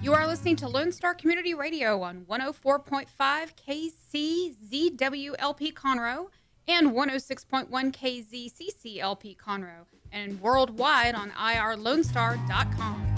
You are listening to Lone Star Community Radio on 104.5 KCZWLP Conroe and 106.1 KZCCLP Conroe, and worldwide on irlonestar.com.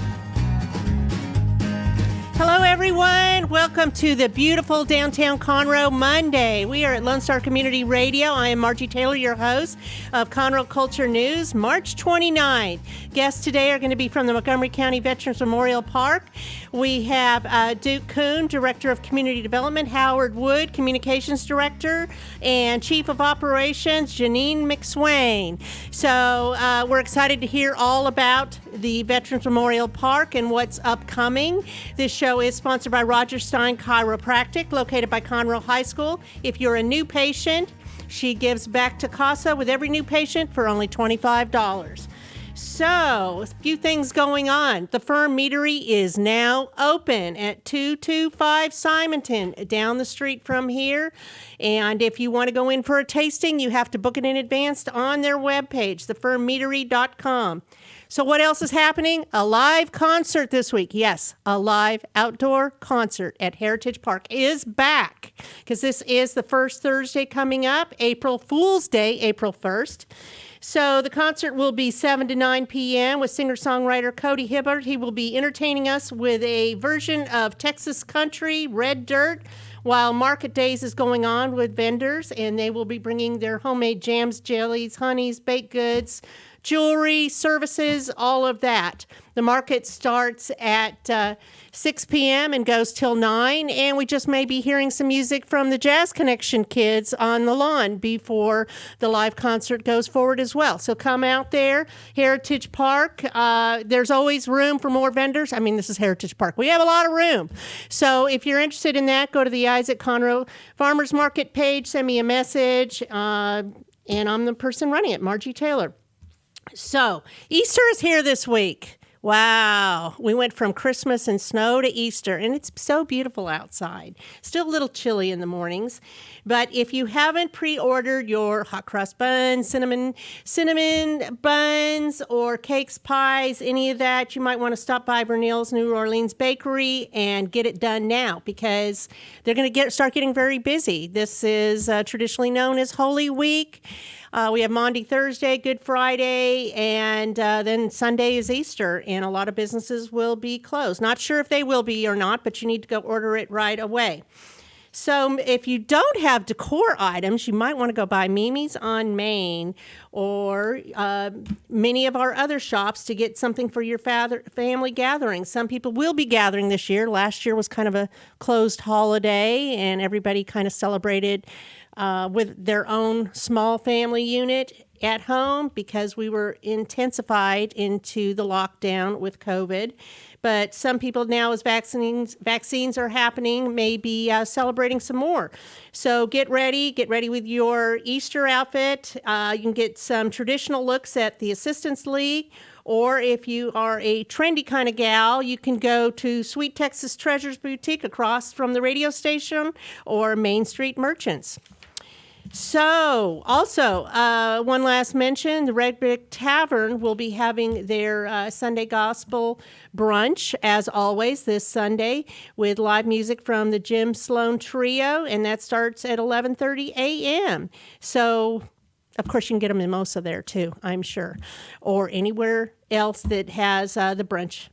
Hello, everyone. Welcome to the beautiful downtown Conroe Monday. We are at Lone Star Community Radio. I am Margie Taylor, your host of Conroe Culture News, March 29th. Guests today are going to be from the Montgomery County Veterans Memorial Park. We have Duke Coon, Director of Community Development, Howard Wood, Communications Director, and Chief of Operations, Janeen McSwain. So we're excited to hear all about the Veterans Memorial Park and what's upcoming. This show is sponsored by Roger Stein Chiropractic, located by Conroe High School. If you're a new patient, she gives back to CASA with every new patient for only $25. So, a few things going on. The Firm Meadery is now open at 225 Simonton, down the street from here. And if you want to go in for a tasting, you have to book it in advance on their webpage, thefirmmeadery.com. So what else is happening? A live concert this week. Yes, a live outdoor concert at Heritage Park is back, because this is the first Thursday coming up, April Fool's Day, April 1st. So the concert will be 7 to 9 p.m. with singer-songwriter Cody Hibbert. He will be entertaining us with a version of Texas Country, Red Dirt, while Market Days is going on with vendors, and they will be bringing their homemade jams, jellies, honeys, baked goods, jewelry, services, all of that. The market starts at 6 p.m. and goes till 9, and we just may be hearing some music from the Jazz Connection kids on the lawn before the live concert goes forward as well. So come out there, Heritage Park. There's always room for more vendors. I mean, this is Heritage Park. We have a lot of room. So if you're interested in that, go to the Isaac Conroe Farmers Market page, send me a message, and I'm the person running it, Margie Taylor. So, Easter is here this week. Wow. We went from Christmas and snow to Easter, and it's so beautiful outside. Still a little chilly in the mornings. But if you haven't pre-ordered your hot cross buns, cinnamon buns, or cakes, pies, any of that, you might want to stop by Vernil's New Orleans Bakery and get it done now, because they're going to start getting very busy. This is traditionally known as Holy Week. We have Maundy Thursday, Good Friday, and then Sunday is Easter, and a lot of businesses will be closed. Not sure if they will be or not, but you need to go order it right away. So if you don't have decor items, you might want to go by Mimi's on Main or many of our other shops to get something for your family gathering. Some people will be gathering this year. Last year was kind of a closed holiday, and everybody kind of celebrated with their own small family unit at home, because we were intensified into the lockdown with COVID. But some people now, as vaccines are happening, may be celebrating some more. So get ready with your Easter outfit. You can get some traditional looks at the Assistance League, or if you are a trendy kind of gal, you can go to Sweet Texas Treasures Boutique across from the radio station, or Main Street Merchants. So, also, one last mention, the Red Brick Tavern will be having their Sunday Gospel brunch, as always, this Sunday, with live music from the Jim Sloan Trio, and that starts at 11:30 a.m. So, of course, you can get a mimosa there, too, I'm sure, or anywhere else that has the brunch.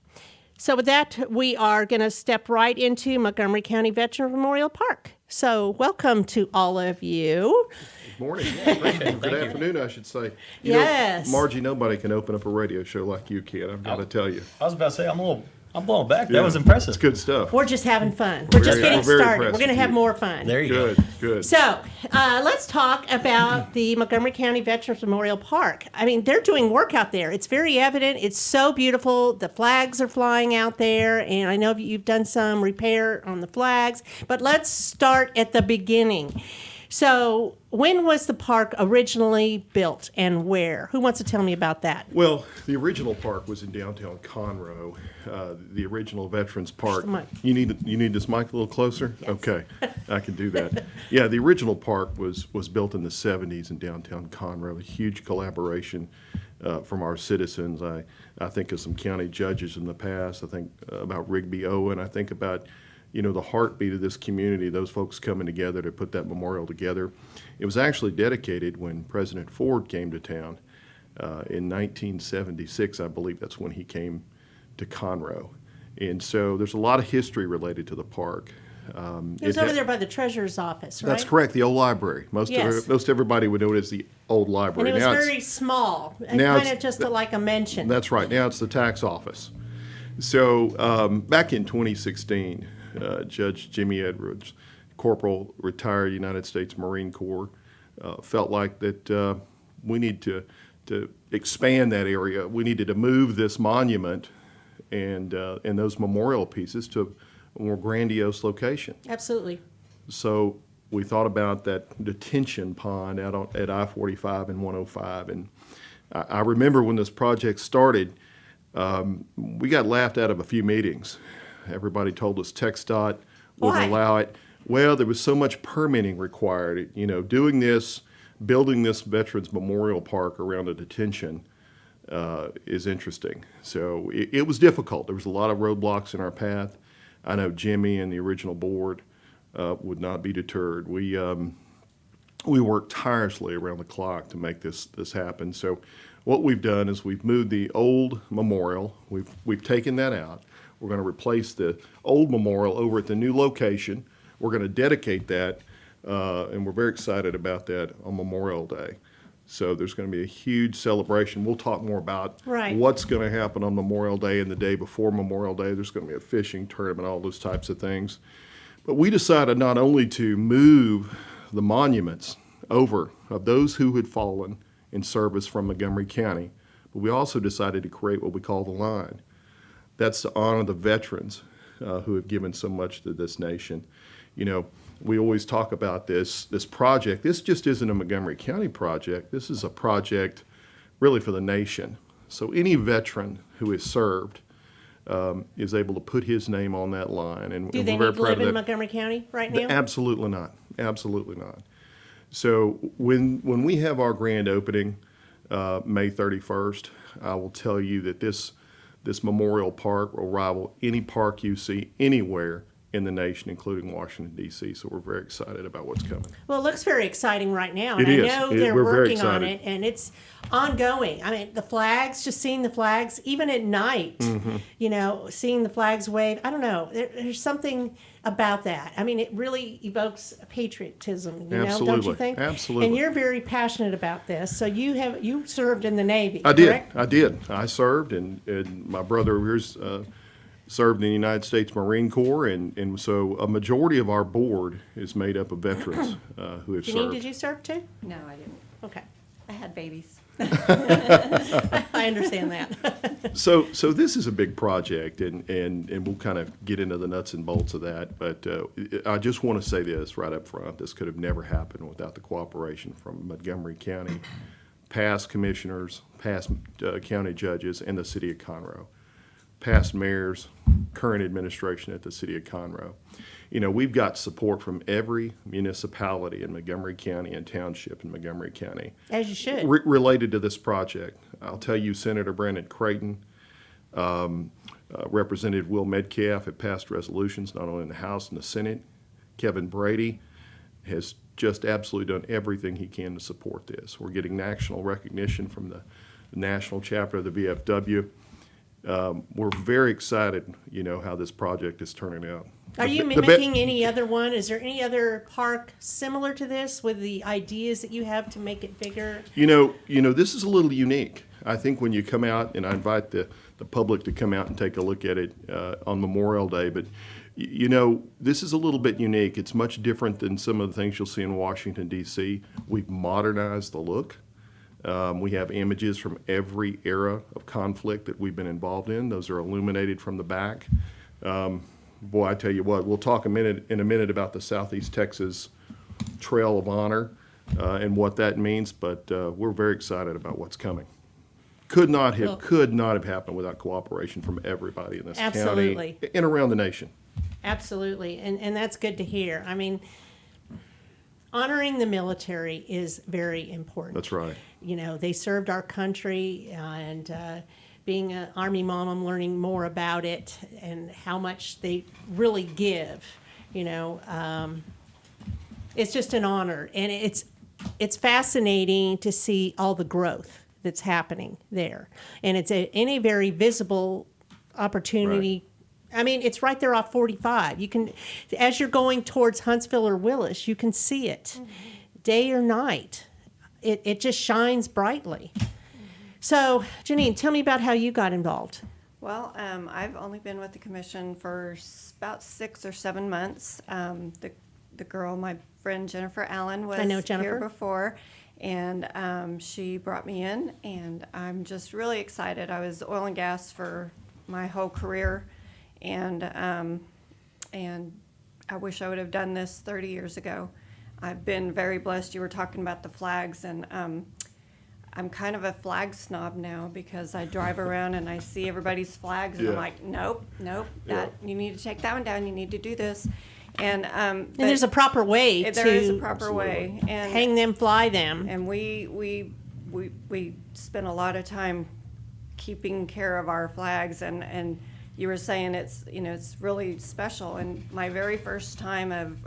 So with that, we are going to step right into Montgomery County Veterans Memorial Park. So welcome to all of you. Good morning. Good afternoon, I should say. Yes. Margie, nobody can open up a radio show like you can, I've got to tell you. I was about to say, I'm blown back. Yeah, that was impressive. It's good stuff. We're just having fun. We're just getting started. We're going to have more fun. There you go. Good. So let's talk about the Montgomery County Veterans Memorial Park. I mean, they're doing work out there. It's very evident. It's so beautiful. The flags are flying out there, and I know you've done some repair on the flags. But let's start at the beginning. So when was the park originally built, and where? Who wants to tell me about that? Well, the original park was in downtown Conroe. The original Veterans Park. You need this mic a little closer? Yes. Okay, I can do that. Yeah, the original park was built in the 70s in downtown Conroe. A huge collaboration from our citizens. I think of some county judges in the past. I think about Rigby Owen. I think about, the heartbeat of this community, those folks coming together to put that memorial together. It was actually dedicated when President Ford came to town in 1976. I believe that's when he came to Conroe. And so there's a lot of history related to the park. It was over there by the treasurer's office, right? That's correct, the old library. Most everybody would know it as the old library. And it was now very small, and now kind of just like a mention. That's right. Now it's the tax office. So back in 2016, Judge Jimmy Edwards, Corporal, retired United States Marine Corps, felt like that we need to expand that area. We needed to move this monument and those memorial pieces to a more grandiose location. Absolutely. So we thought about that detention pond out at I-45 and 105. And I remember when this project started, we got laughed out of a few meetings. Everybody told us TxDOT wouldn't allow it. Well, there was so much permitting required. Doing this, building this Veterans Memorial Park around a detention is interesting. So it was difficult. There was a lot of roadblocks in our path. I know Jimmy and the original board would not be deterred. We worked tirelessly around the clock to make this happen. So what we've done is we've moved the old memorial. We've taken that out. We're going to replace the old memorial over at the new location. We're going to dedicate that, and we're very excited about that on Memorial Day. So there's going to be a huge celebration. We'll talk more about what's going to happen on Memorial Day and the day before Memorial Day. There's going to be a fishing tournament, all those types of things. But we decided not only to move the monuments over of those who had fallen in service from Montgomery County, but we also decided to create what we call the line. That's to honor the veterans who have given so much to this nation. We always talk about this project. This just isn't a Montgomery County project. This is a project really for the nation. So any veteran who has served is able to put his name on that line. And Do they we're need very to proud live of in that. Montgomery County right now? Absolutely not. Absolutely not. So when we have our grand opening, May 31st, I will tell you that this memorial park will rival any park you see anywhere in the nation, including Washington, D.C. So we're very excited about what's coming. Well, it looks very exciting right now. It And is. I know We're they're very working on excited. it, and it's ongoing. I mean, the flags, just seeing the flags, even at night, seeing the flags wave. I don't know. There's something about that. I mean, it really evokes patriotism, don't Absolutely. you think? Absolutely. And you're very passionate about this. So you served in the Navy, I did. correct? I did. I served, and my brother here's served in the United States Marine Corps, and so a majority of our board is made up of veterans who have Janeen, served. did you serve too? No, I didn't. Okay. I had babies. I understand that. So this is a big project, and we'll kind of get into the nuts and bolts of that. But I just want to say this right up front: this could have never happened without the cooperation from Montgomery County, past commissioners, past county judges, and the city of Conroe, past mayors, current administration at the city of Conroe. We've got support from every municipality in Montgomery County and township in Montgomery County. As you should. Related to this project. I'll tell you, Senator Brandon Creighton, Representative Will Metcalf have passed resolutions not only in the House and the Senate. Kevin Brady has just absolutely done everything he can to support this. We're getting national recognition from the national chapter of the VFW. We're very excited, how this project is turning out. Are you mimicking any other one? Is there any other park similar to this with the ideas that you have to make it bigger? This is a little unique. I think when you come out, and I invite the public to come out and take a look at it on Memorial Day, but this is a little bit unique. It's much different than some of the things you'll see in Washington, D.C. We've modernized the look. We have images from every era of conflict that we've been involved in. Those are illuminated from the back. Boy, I tell you what, we'll talk in a minute about the Southeast Texas Trail of Honor and what that means, but we're very excited about what's coming. Could not have happened without cooperation from everybody in this Absolutely. county and around the nation. Absolutely, and that's good to hear. I mean, honoring the military is very important. That's right. You know, they served our country, and being an Army mom, I'm learning more about it and how much they really give. You know, it's just an honor, and it's fascinating to see all the growth that's happening there, and it's in a very visible opportunity. Right. I mean, it's right there off 45. You can, as you're going towards Huntsville or Willis, you can see it, day or night. It just shines brightly. So, Janeen, tell me about how you got involved. Well, I've only been with the commission for about 6 or 7 months. The girl, my friend Jennifer Allen, was I know Jennifer. here before, and she brought me in, and I'm just really excited. I was oil and gas for my whole career, and I wish I would have done this 30 years ago. I've been very blessed. You were talking about the flags, and I'm kind of a flag snob now because I drive around and I see everybody's flags, and I'm like, nope, you need to take that one down. You need to do this, and there's a proper way there is a proper way, and hang them, fly them, and we spend a lot of time keeping care of our flags, and you were saying it's really special. And my very first time of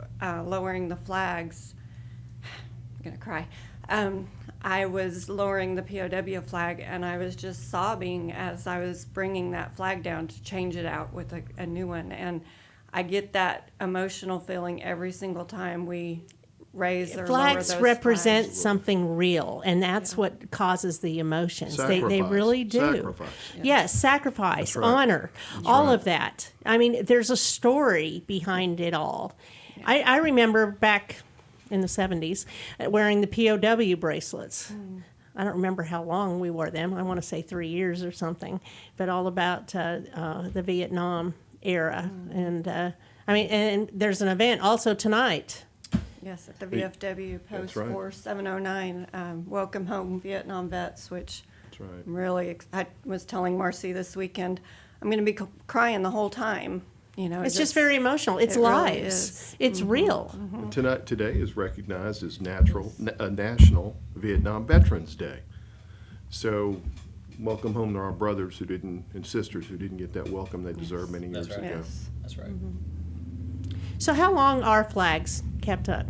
lowering the flags, I'm gonna cry. I was lowering the POW flag, and I was just sobbing as I was bringing that flag down to change it out with a new one. And I get that emotional feeling every single time we raise or lower flags those represent flags. something real, and that's what causes the emotions. They Sacrifice. really do. Sacrifice. Yes, sacrifice, right. honor, all of that. I mean, there's a story behind it all. I remember back in the 70s wearing the POW bracelets. I don't remember how long we wore them. I want to say 3 years or something, but all about the Vietnam era. And and there's an event also tonight. Yes, at the VFW Post right. 4709, Welcome Home Vietnam Vets, which That's right. I'm really, I was telling Marcy this weekend, I'm going to be crying the whole time. You know, It's just very emotional. It's it really lives. is. It's real. And today is recognized as National Vietnam Veterans Day. So, welcome home to our brothers and sisters who didn't get that welcome they deserved many years That's right. ago. Yes. That's right. So how long are flags kept up?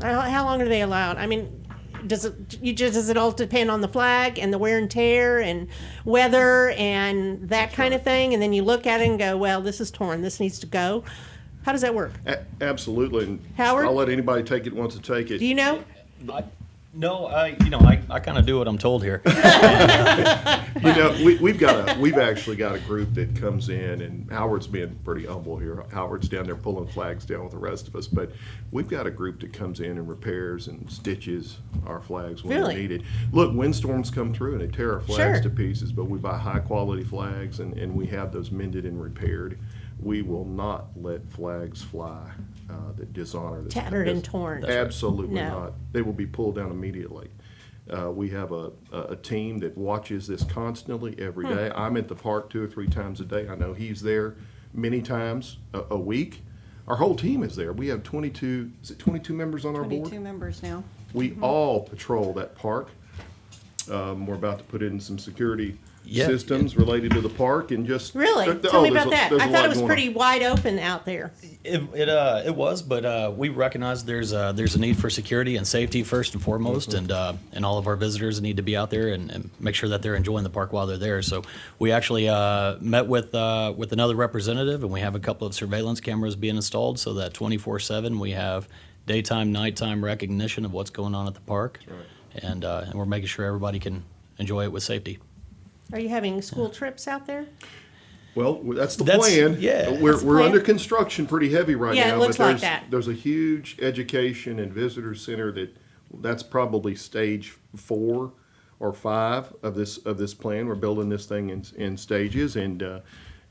How long are they allowed? I mean, does it all depend on the flag and the wear and tear and weather and that kind of thing? And then you look at it and go, well, this is torn. This needs to go. How does that work? Absolutely. And Howard? I'll let anybody take it wants to take it. Do you know? I kind of do what I'm told here. We've actually got a group that comes in, and Howard's being pretty humble here. Howard's down there pulling flags down with the rest of us, but we've got a group that comes in and repairs and stitches our flags when Really? they're needed. Look, windstorms come through and they tear our flags Sure. to pieces, but we buy high quality flags and we have those mended and repaired. We will not let flags fly that dishonor this. Tattered and torn. Absolutely No. not. They will be pulled down immediately. We have a team that watches this constantly every day. I'm at the park 2 or 3 times a day. I know he's there many times a week. Our whole team is there. We have 22 members on our board? 22 members now. We all patrol that park. We're about to put in some security systems related to the park and just Really? Tell me about that. there's a I thought lot it was going pretty on. wide open out there. It was, but we recognize there's a need for security and safety first and foremost, and all of our visitors need to be out there and make sure that they're enjoying the park while they're there. So we actually met with another representative, and we have a couple of surveillance cameras being installed so that 24/7 we have daytime, nighttime recognition of what's going on at the park, and we're making sure everybody can enjoy it with safety. Are you having school trips out there? Well, that's the That's- plan. yeah. We're That's the plan. under construction pretty heavy right Yeah, now. it looks but like that. There's a huge education and visitor center that's probably stage 4 or 5 of this plan. We're building this thing in stages, and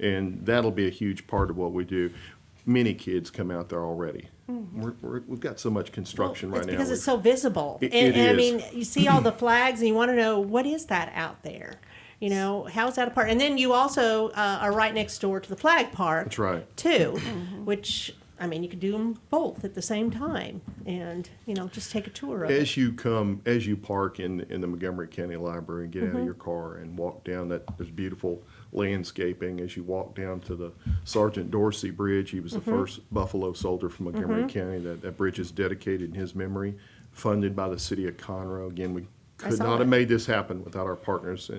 that'll be a huge part of what we do. Many kids come out there already. We've got so much construction right It's now. because it's so visible. It and I is. mean, you see all the flags and you want to know, what is that out there? You know, how is that a part? And then you also are right next door to the flag park. That's right. Too, which I mean, you could do them both at the same time and, just take a tour of it. As you park in the Montgomery County Library and get out of your car and walk down there's beautiful landscaping. As you walk down to the Sergeant Dorsey Bridge, he was the first Buffalo soldier from Montgomery County. That bridge is dedicated in his memory, funded by the city of Conroe. Again, we could saw not that. have made this happen without our partners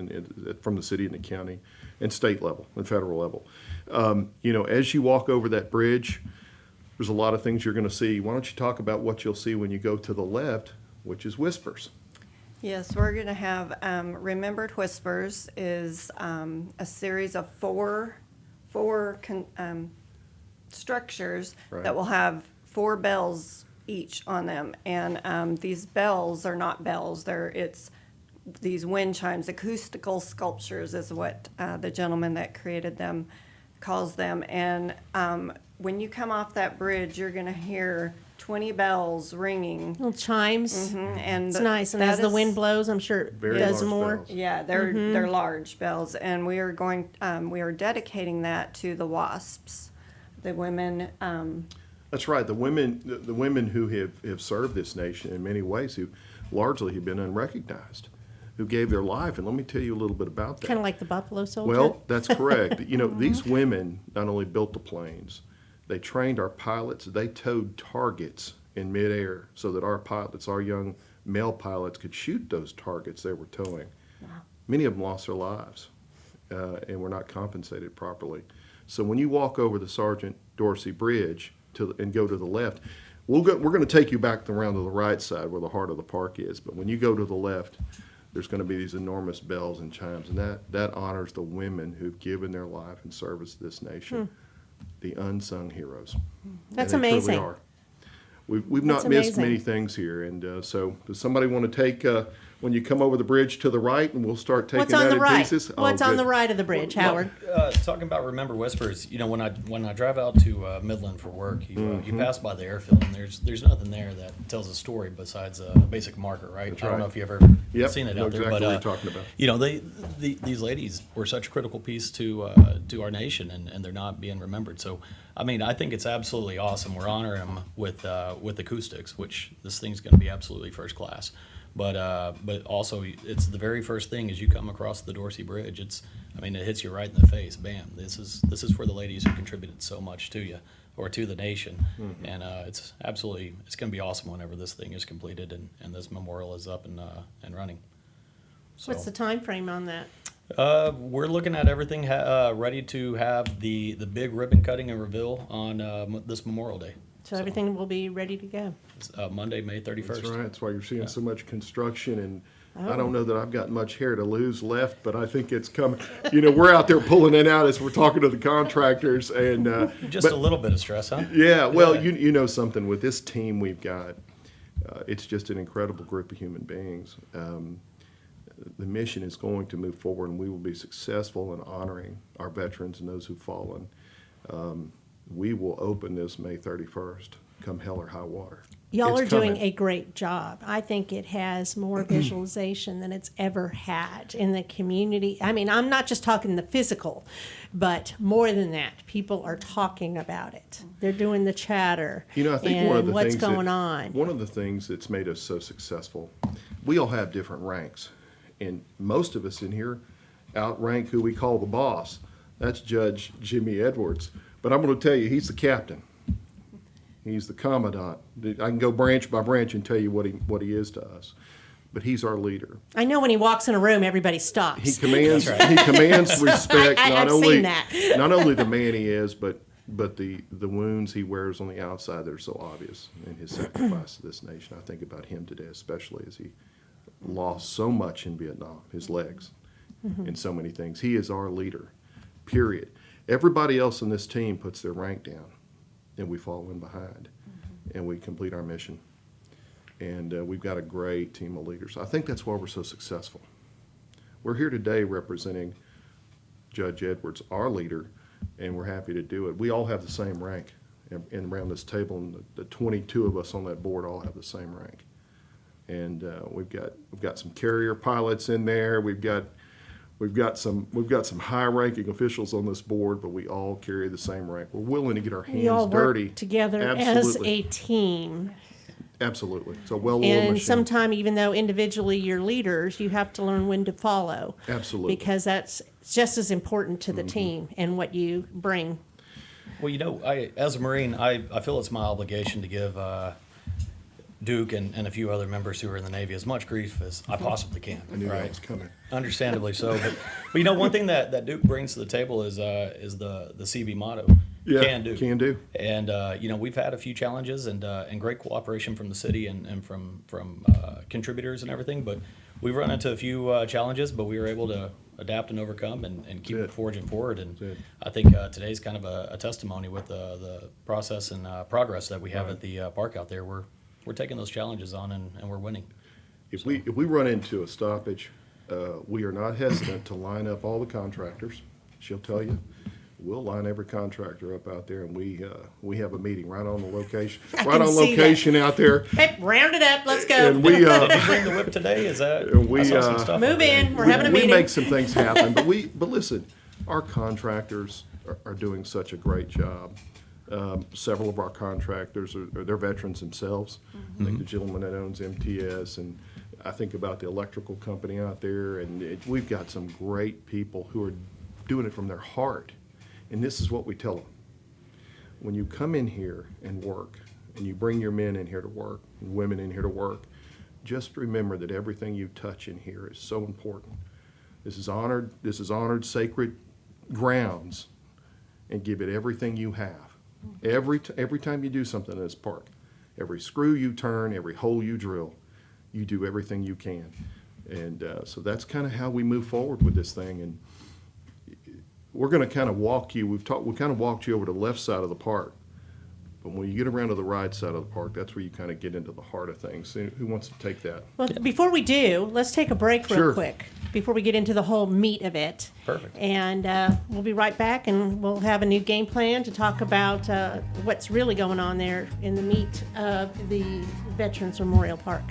from the city and the county and state level and federal level. As you walk over that bridge, there's a lot of things you're going to see. Why don't you talk about what you'll see when you go to the left, which is Whispers. Yes, we're going to have Remembered Whispers is a series of four structures Right. that will have 4 bells each on them. And these bells are not bells. It's these wind chimes, acoustical sculptures is what the gentleman that created them calls them. And when you come off that bridge, you're going to hear 20 bells ringing. Little chimes. And It's nice. And that as the is- wind blows, I'm sure it Very does large more. bells. Yeah, they're large bells, and we are dedicating that to the WASPs, the women. That's right. The women who have served this nation in many ways, who largely have been unrecognized, who gave their life. And let me tell you a little bit about that. Kind of like the Buffalo Soldier. Well, that's correct. These women not only built the planes, they trained our pilots. They towed targets in midair so that our pilots, our young male pilots, could shoot those targets they were towing. Many of them lost their lives and were not compensated properly. So when you walk over the Sergeant Dorsey Bridge and go to the left, we're going to take you back around to the right side where the heart of the park is. But when you go to the left, there's going to be these enormous bells and chimes, and that honors the women who've given their life in service to this nation, the unsung heroes. That's And they truly amazing. are. We've not That's missed amazing. many things here, and so does somebody want to take when you come over the bridge to the right, and we'll start taking What's on that the in right? pieces? Oh, What's on good. the right of the bridge, Howard? Talking about Remember Whispers, when I drive out to Midland for work, you pass by the airfield and there's nothing there that tells a story besides a basic marker, right? I don't right. know if you ever Yep, seen it know out there, exactly but what you're talking about. these ladies were such a critical piece to our nation, and they're not being remembered. So, I think it's absolutely awesome. We're honoring them with acoustics, which this thing's going to be absolutely first class. But also, it's the very first thing as you come across the Dorsey Bridge. It hits you right in the face. Bam! This is for the ladies who contributed so much to you or to the nation, and it's going to be awesome whenever this thing is completed and this memorial is up and running. So, What's the time frame on that? we're looking at everything ready to have the big ribbon cutting and reveal on this Memorial Day. So everything will be ready to go. It's, Monday, May 31st. That's right. That's why you're seeing so much construction, and I don't know that I've got much hair to lose left, but I think it's coming. We're out there pulling it out as we're talking to the contractors, and Just a little bit of stress, huh? yeah. Well, you know something with this team we've got. It's just an incredible group of human beings. The mission is going to move forward, and we will be successful in honoring our veterans and those who've fallen. We will open this May 31st, come hell or high water. Y'all It's are doing coming. a great job. I think it has more visualization than it's ever had in the community. I'm not just talking the physical, but more than that. People are talking about it. They're doing the chatter. I think and one of the what's things going on. One of the things that's made us so successful, we all have different ranks, and most of us in here outrank who we call the boss. That's Judge Jimmy Edwards. But I'm going to tell you, he's the captain. He's the commandant. I can go branch by branch and tell you what he is to us. But he's our leader. I know when he walks in a room, everybody stops. He commands. He commands respect. I've seen that. Not only the man he is, but the wounds he wears on the outside that are so obvious in his sacrifice to this nation. I think about him today, especially as he lost so much in Vietnam, his legs, and so many things. He is our leader. Period. Everybody else in this team puts their rank down, and we fall in behind, and we complete our mission. And we've got a great team of leaders. I think that's why we're so successful. We're here today representing Judge Edwards, our leader, and we're happy to do it. We all have the same rank, and around this table, and the 22 of us on that board all have the same rank. And we've got some carrier pilots in there. We've got We've got some high-ranking officials on this board, but we all carry the same rank. We're willing to get our We all hands dirty. work together Absolutely. as a team. Absolutely. It's a well-oiled And machine. sometimes, even though individually you're leaders, you have to learn when to follow. Absolutely. Because that's just as important to the team and what you bring. Well, as a Marine, I feel it's my obligation to give Duke and a few other members who are in the Navy as much grief as I possibly can. I knew that right? was coming. Understandably so, but one thing that Duke brings to the table is the CB motto, Yeah, can do. can do. And we've had a few challenges and great cooperation from the city and from contributors and everything, but we've run into a few challenges, but we were able to adapt and overcome and keep Good. forging forward. And Good. I think today's kind of a testimony with the process and progress that we have at the park out there. We're taking those challenges on and we're winning. If we run into a stoppage, we are not hesitant to line up all the contractors. She'll tell you. We'll line every contractor up out there, and we have a meeting right on the location, right on see that. location out there. Hey, round it up. Let's go. And we Did you bring the whip today? Is that? We, I saw some stuff Move out there. in. We're having a we meeting. make some things happen, but listen, our contractors are doing such a great job. Several of our contractors they're veterans themselves. Like the gentleman that owns MTS, and I think about the electrical company out there, and we've got some great people who are doing it from their heart. And this is what we tell them. When you come in here and work, and you bring your men in here to work, and women in here to work, just remember that everything you touch in here is so important. This is honored, sacred grounds, and give it everything you have. Every time you do something in this park, every screw you turn, every hole you drill, you do everything you can. And so that's kind of how we move forward with this thing. And we're going to kind of walk you. We kind of walked you over to the left side of the park, but when you get around to the right side of the park, that's where you kind of get into the heart of things. Who wants to take that? Well, before we do, let's take a break real Sure. quick before we get into the whole meat of it. Perfect. And we'll be right back, and we'll have a new game plan to talk about what's really going on there in the meat of the Veterans Memorial Park.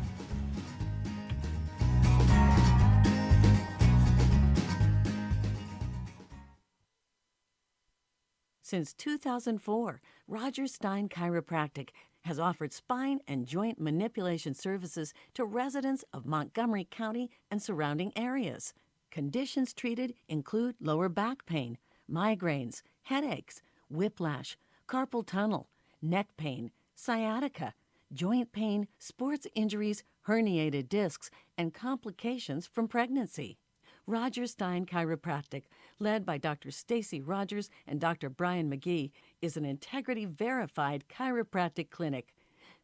Since 2004, Roger Stein Chiropractic has offered spine and joint manipulation services to residents of Montgomery County and surrounding areas. Conditions treated include lower back pain, migraines, headaches, whiplash, carpal tunnel, neck pain, sciatica, joint pain, sports injuries, herniated discs, and complications from pregnancy. Roger Stein Chiropractic, led by Dr. Stacy Rogers and Dr. Brian McGee, is an integrity-verified chiropractic clinic.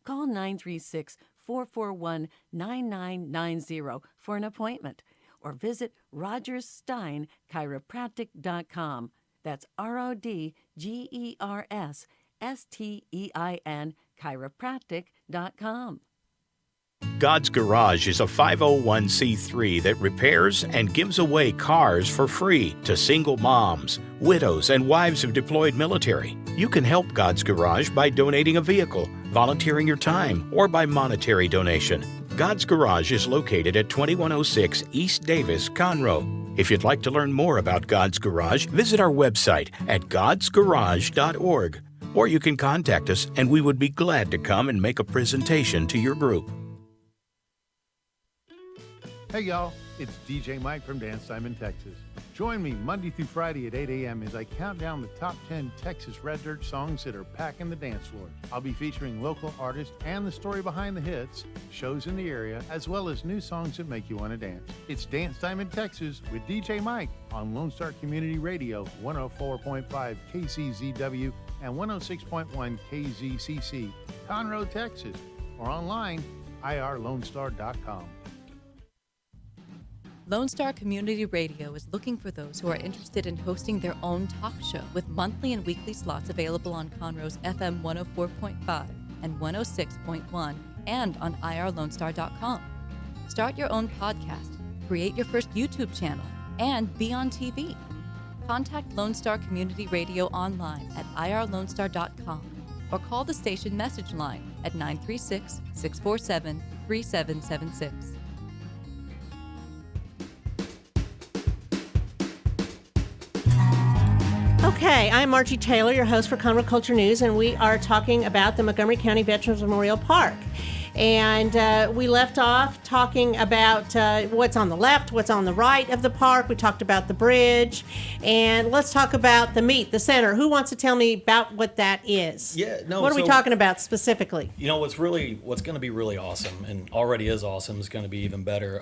Call 936-441-9990 for an appointment, or visit rogerssteinchiropractic.com. That's RODGERSSTEIN chiropractic.com. God's Garage is a 501c3 that repairs and gives away cars for free to single moms, widows, and wives of deployed military. You can help God's Garage by donating a vehicle, volunteering your time, or by monetary donation. God's Garage is located at 2106 East Davis, Conroe. If you'd like to learn more about God's Garage, visit our website at godsgarage.org. Or you can contact us and we would be glad to come and make a presentation to your group. Hey y'all, it's DJ Mike from Dance Time in Texas. Join me Monday through Friday at 8 a.m. as I count down the top 10 Texas Red Dirt songs that are packing the dance floor. I'll be featuring local artists and the story behind the hits, shows in the area, as well as new songs that make you want to dance. It's Dance Time in Texas with DJ Mike on Lone Star Community Radio, 104.5 KCZW and 106.1 KZCC, Conroe, Texas, or online, irlonestar.com. Lone Star Community Radio is looking for those who are interested in hosting their own talk show with monthly and weekly slots available on Conroe's FM 104.5 and 106.1 and on irlonestar.com. Start your own podcast, create your first YouTube channel, and be on TV. Contact Lone Star Community Radio online at irlonestar.com or call the station message line at 936-647-3776. Okay, I'm Margie Taylor, your host for Conroe Culture News, and we are talking about the Montgomery County Veterans Memorial Park. And we left off talking about what's on the left, what's on the right of the park. We talked about the bridge. And let's talk about the meat, the center. Who wants to tell me about what that is? Yeah, no. What are we so- talking about specifically? You know, what's going to be really awesome, and already is awesome, is going to be even better.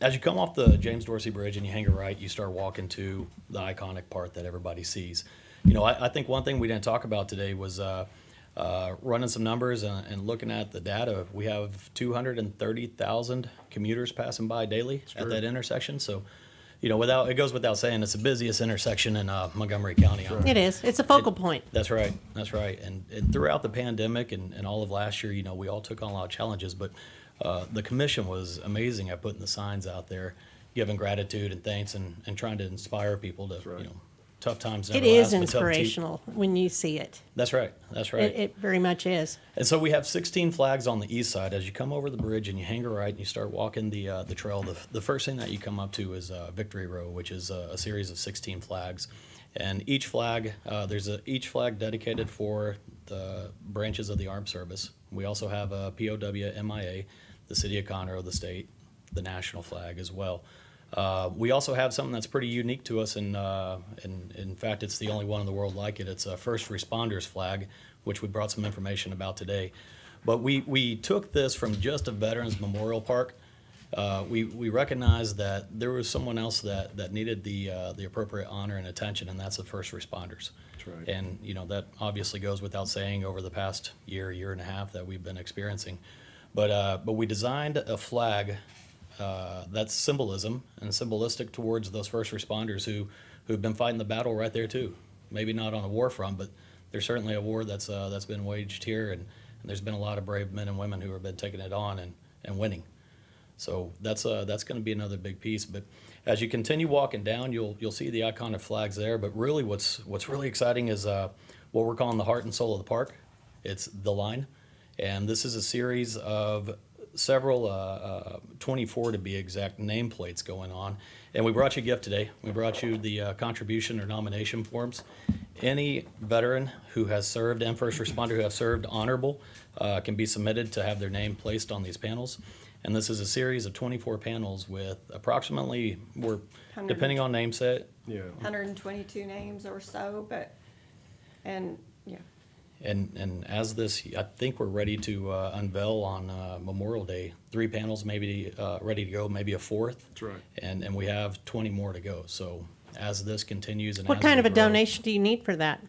As you come off the James Dorsey Bridge and you hang a right, you start walking to the iconic part that everybody sees. You know, I think one thing we didn't talk about today was running some numbers and looking at the data. We have 230,000 commuters passing by daily at that intersection. So, you know, it goes without saying, it's the busiest intersection in Montgomery County. It is. It's a focal point. That's right. That's right. And throughout the pandemic and all of last year, you know, we all took on a lot of challenges, but the commission was amazing at putting the signs out there, giving gratitude and thanks and trying to inspire people to, you know, tough times never It is last, but tough inspirational when you see it. That's right. That's right. It very much is. And so we have 16 flags on the east side. As you come over the bridge and you hang a right and you start walking the trail, the first thing that you come up to is Victory Row, which is a series of 16 flags. And each flag, there's each flag dedicated for the branches of the armed service. We also have a POW, MIA, the city of Conroe, the state, the national flag as well. We also have something that's pretty unique to us, and in fact, it's the only one in the world like it. It's a first responders flag, which we brought some information about today. But we took this from just a Veterans Memorial Park. We recognized that there was someone else that needed the appropriate honor and attention, and that's the first responders. That's right. And you know that obviously goes without saying over the past year and a half that we've been experiencing. But we designed a flag. That's symbolism and symbolistic towards those first responders who've been fighting the battle right there too. Maybe not on a war front, but there's certainly a war that's been waged here, and there's been a lot of brave men and women who have been taking it on and winning. So that's going to be another big piece. But as you continue walking down, you'll see the iconic flags there. But really, what's really exciting is what we're calling the heart and soul of the park. It's the line, and this is a series of several, 24 to be exact, nameplates going on. And we brought you a gift today. We brought you the contribution or nomination forms. Any veteran who has served and first responder who have served honorable can be submitted to have their name placed on these panels. And this is a series of 24 panels with approximately, depending on name set. Yeah. 122 names or so, yeah. And as this, I think we're ready to unveil on Memorial Day, 3 panels maybe ready to go, maybe a 4th. That's right. And we have 20 more to go. So as this continues and What as kind we of a grow- donation do you need for that?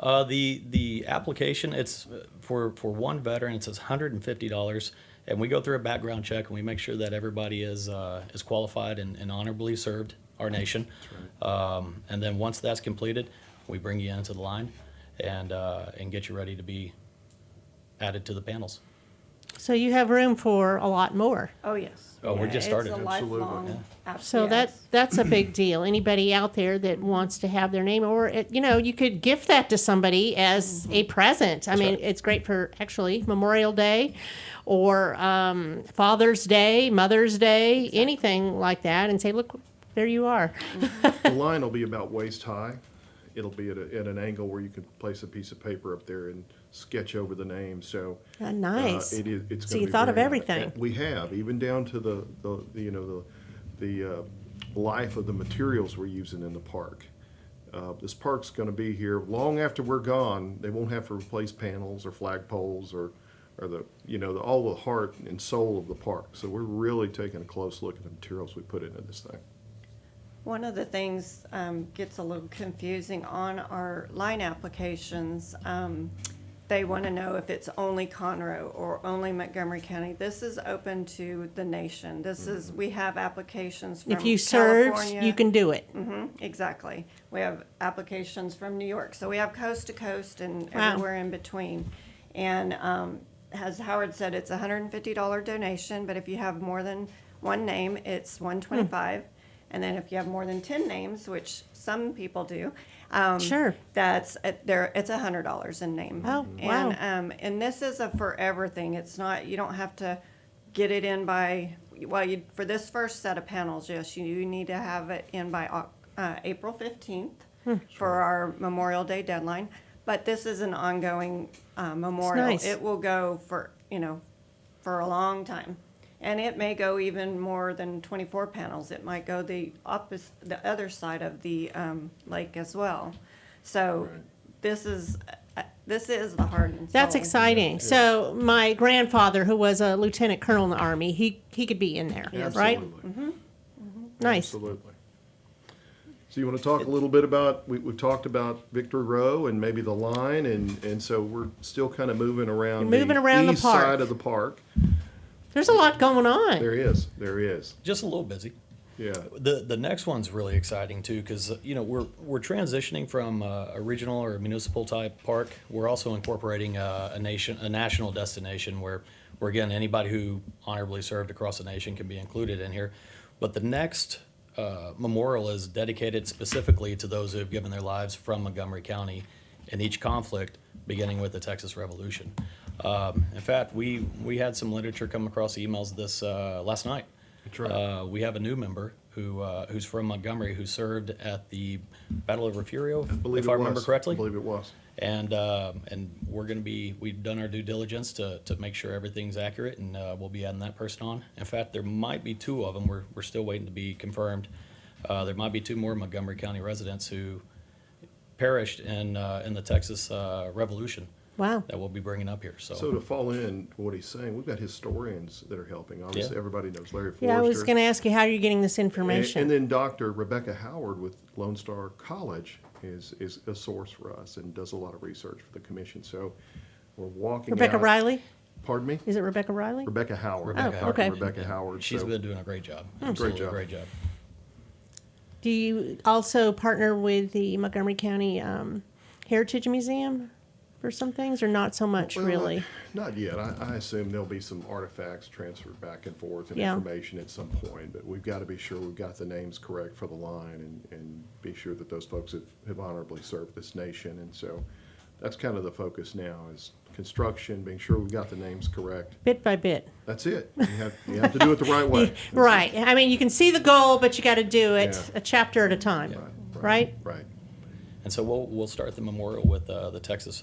The application, it's for one veteran, it says $150, and we go through a background check and we make sure that everybody is qualified and honorably served our nation. And then once that's completed, we bring you into the line and get you ready to be added to the panels. So you have room for a lot more. Oh, yes. Oh, we're just started. It's a Absolutely. lifelong. So that's a big deal. Anybody out there that wants to have their name, or you could gift that to somebody as a present. I mean, right. it's great for actually Memorial Day, or Father's Day, Mother's Day, anything like that, and say, look, there you are. The line will be about waist high. It'll be at an angle where you can place a piece of paper up there and sketch over the name. So Nice. It's So gonna you be thought of very- everything. We have, even down to the life of the materials we're using in the park. This park's going to be here long after we're gone. They won't have to replace panels or flagpoles or all the heart and soul of the park. So we're really taking a close look at the materials we put into this thing. One of the things gets a little confusing on our line applications. They want to know if it's only Conroe or only Montgomery County. This is open to the nation. We have applications from If you served, California. you can do it. Exactly. We have applications from New York. So we have coast to coast and Wow. everywhere in between. And as Howard said, it's a $150 donation, but if you have more than one name, it's $125. And then if you have more than 10 names, which some people do, Sure. that's it's $100 in name. Oh, wow. And this is a forever thing. It's not, you don't have to get it in by, for this first set of panels, yes, you need to have it in by April 15th. for our Memorial Day deadline. But this is an ongoing memorial. nice. It will go for, for a long time. And it may go even more than 24 panels. It might go the other side of the lake as well. So this is the heart and soul. That's exciting. So my grandfather, who was a lieutenant colonel in the Army, he could be in there, right? Absolutely. Nice. Absolutely. So you want to talk a little bit about, we've talked about Victory Row and maybe the line, and so we're still kind of moving around You're moving around the east park. side of the park. There's a lot going on. There is. Just a little busy. Yeah. The next one's really exciting too, because we're transitioning from a regional or a municipal type park. We're also incorporating a national destination where again anybody who honorably served across the nation can be included in here. But the next memorial is dedicated specifically to those who have given their lives from Montgomery County in each conflict, beginning with the Texas Revolution. In fact, we had some literature come across the emails this last night. That's right. We have a new member who's from Montgomery who served at the Battle of Refugio, if I remember correctly. I believe it was. And we've done our due diligence to make sure everything's accurate, and we'll be adding that person on. In fact, there might be two of them. We're still waiting to be confirmed. There might be two more Montgomery County residents who perished in the Texas Revolution. Wow. That we'll be bringing up here. So to fall in what he's saying, we've got historians that are helping. Obviously, everybody knows Larry Forrester. Yeah, I was going to ask you how you're getting this information. And then Dr. Rebecca Howard with Lone Star College is a source for us and does a lot of research for the commission. So we're walking Rebecca out. Riley? Pardon me? Is it Rebecca Riley? Rebecca Howard. Rebecca Howard. Okay. Rebecca Howard. She's So been doing a great job. Great Absolutely job. Great job. Do you also partner with the Montgomery County Heritage Museum for some things, or not so much, Well, really? Not yet. I assume there'll be some artifacts transferred back and forth and Yeah. information at some point, but we've got to be sure we've got the names correct for the line and be sure that those folks have honorably served this nation. And so that's kind of the focus now is construction, being sure we've got the names correct. Bit by bit. That's it. You have to do it the right way. Right. I mean, you can see the goal, but you got to do it Yeah. a chapter at a time, right? Right. And so we'll start the memorial with the Texas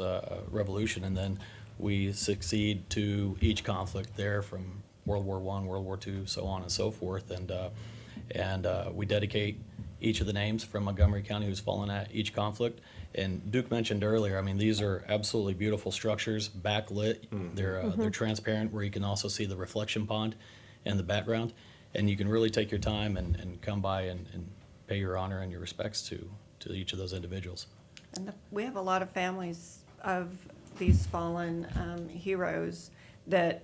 Revolution, and then we succeed to each conflict there from World War I, World War II, so on and so forth. And we dedicate each of the names from Montgomery County who's fallen at each conflict. And Duke mentioned earlier, I mean, these are absolutely beautiful structures, backlit. They're transparent, where you can also see the reflection pond in the background. And you can really take your time and come by and pay your honor and your respects to each of those individuals. And we have a lot of families of these fallen heroes that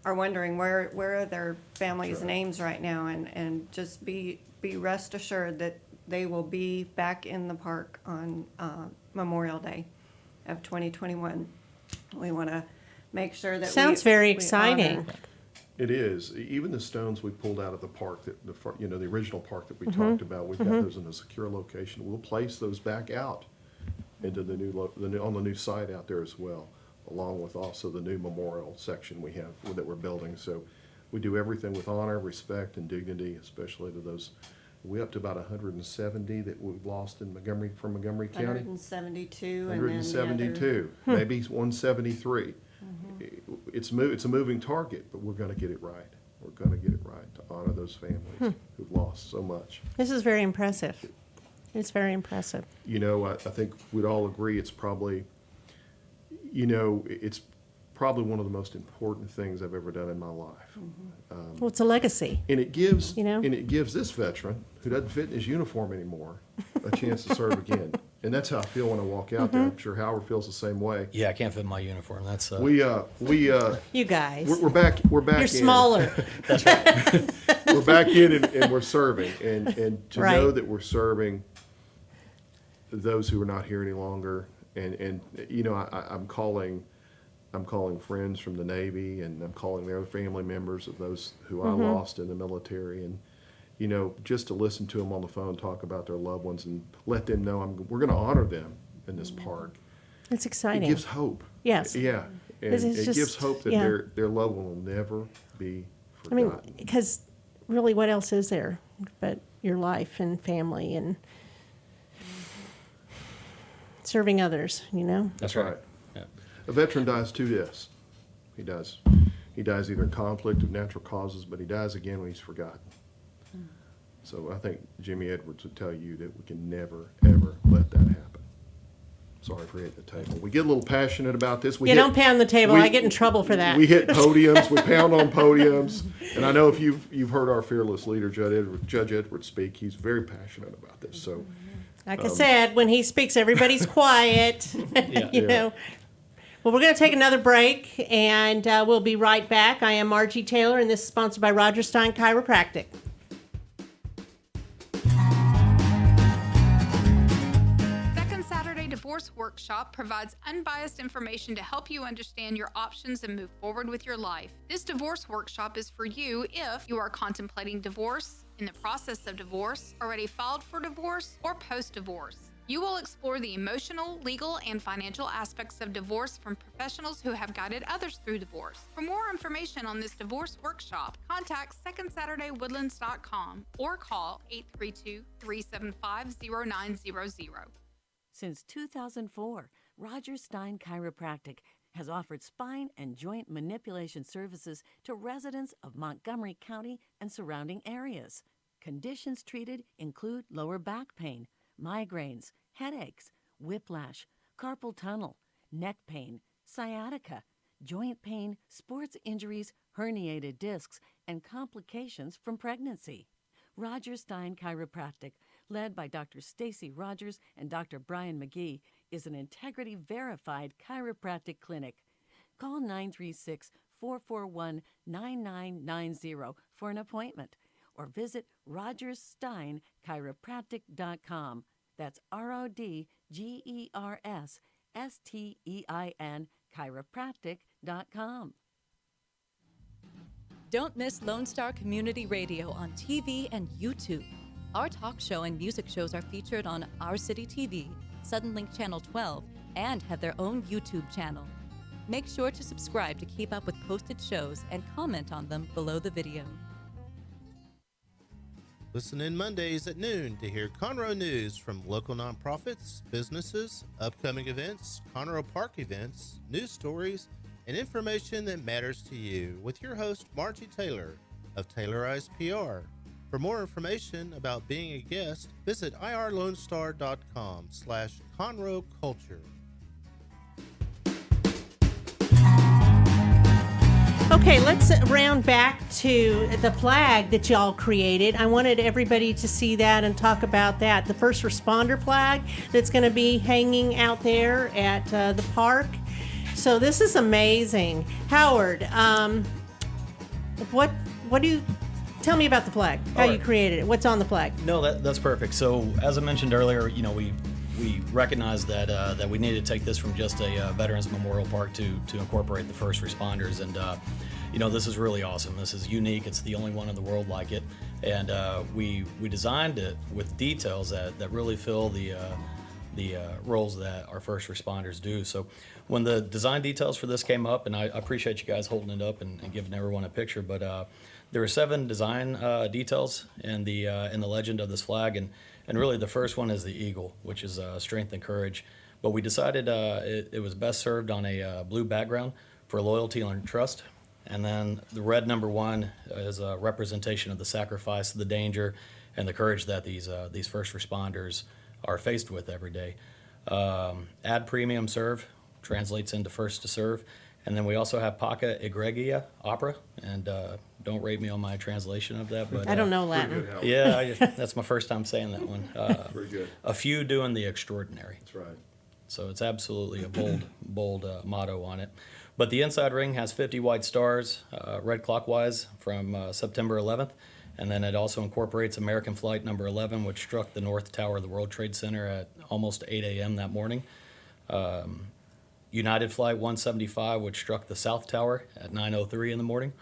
are wondering where are their families' names right now, and just be rest assured that they will be back in the park on Memorial Day of 2021. We want to make sure that Sounds very exciting. honor- It is. Even the stones we pulled out of the park, the original park that we Mm-hmm. talked about, we've got those in a secure location. We'll place those back out into the new site out there as well, along with also the new memorial section we have that we're building. So we do everything with honor, respect, and dignity, especially to those. We up to about 170 that we've lost in from Montgomery County. 172, and then 172, maybe 173. It's a moving target, but we're going to get it right. We're going to get it right to honor those families who've lost so much. This is very impressive. It's very impressive. You know, I think we'd all agree it's probably one of the most important things I've ever done in my life. Well, it's a legacy. And it gives, You know? and it gives this veteran who doesn't fit in his uniform anymore a chance to serve again. And that's how I feel when I walk out there. I'm sure Howard feels the same way. Yeah, I can't fit in my uniform. That's You guys. We're back. We're back. You're in. smaller. We're back in and we're serving, and to Right. know that we're serving those who are not here any longer, and I'm calling friends from the Navy, and I'm calling their family members of those who I lost in the military, and just to listen to them on the phone talk about their loved ones and let them know we're going to honor them in this park. It's It exciting. gives hope. Yes. Yeah, and This is it gives just- hope that yeah. their loved one will never be I mean, forgotten. because really, what else is there but your life and family? And serving others, you know? That's right. Yeah. A veteran dies two deaths. He does. He dies either in conflict of natural causes, but he dies again when he's forgotten. So I think Jimmy Edwards would tell you that we can never, ever let that happen. Sorry for hitting the table. We get a little passionate about this. Don't pound the table. I get in trouble for that. We hit podiums. We pound on podiums. And I know if you've heard our fearless leader, Judge Edwards, speak, he's very passionate about this. So, like I said, when he speaks, everybody's quiet. you know. Well, we're going to take another break, and we'll be right back. I am Margie Taylor, and this is sponsored by Roger Stein Chiropractic. Divorce Workshop provides unbiased information to help you understand your options and move forward with your life. This divorce workshop is for you if you are contemplating divorce, in the process of divorce, already filed for divorce, or post-divorce. You will explore the emotional, legal, and financial aspects of divorce from professionals who have guided others through divorce. For more information on this divorce workshop, contact SecondSaturdayWoodlands.com or call 832-375-0900. Since 2004, Roger Stein Chiropractic has offered spine and joint manipulation services to residents of Montgomery County and surrounding areas. Conditions treated include lower back pain, migraines, headaches, whiplash, carpal tunnel, neck pain, sciatica, joint pain, sports injuries, herniated discs, and complications from pregnancy. Roger Stein Chiropractic, led by Dr. Stacy Rogers and Dr. Brian McGee, is an integrity-verified chiropractic clinic. Call 936-441-9990 for an appointment or visit rogerssteinchiropractic.com. That's RODGERSSTEIN chiropractic.com. Don't miss Lone Star Community Radio on TV and YouTube. Our talk show and music shows are featured on Our City TV, Suddenlink Channel 12, and have their own YouTube channel. Make sure to subscribe to keep up with posted shows and comment on them below the video. Listen in Mondays at noon to hear Conroe news from local nonprofits, businesses, upcoming events, Conroe Park events, news stories, and information that matters to you with your host, Margie Taylor of Taylorized PR. For more information about being a guest, visit irlonestar.com/Conroe Culture. Okay, let's round back to the flag that y'all created. I wanted everybody to see that and talk about that. The first responder flag that's going to be hanging out there at the park. So this is amazing. Howard, what do you... Tell me about the flag, how you created it. What's on the flag? No, that's perfect. So as I mentioned earlier, we recognized that we needed to take this from just a Veterans Memorial Park to incorporate the first responders. And, this is really awesome. This is unique. It's the only one in the world like it. And we designed it with details that really fill the roles that our first responders do. So when the design details for this came up, and I appreciate you guys holding it up and giving everyone a picture, but there were 7 design details in the legend of this flag, and really the first one is the eagle, which is strength and courage. But we decided it was best served on a blue background for loyalty and trust. And then the red number 1 is a representation of the sacrifice, the danger, and the courage that these first responders are faced with every day. Ad premium serve translates into first to serve. And then we also have Paca Egregia Opera, and don't rate me on my translation of that. But I don't know Latin. That's my first time saying that one. Very good. A few doing the extraordinary. That's right. So it's absolutely a bold motto on it. But the inside ring has 50 white stars, red clockwise from September 11th. And then it also incorporates American Flight number 11, which struck the North Tower of the World Trade Center at almost 8 a.m. that morning. United Flight 175, which struck the South Tower at 9:03 in the morning.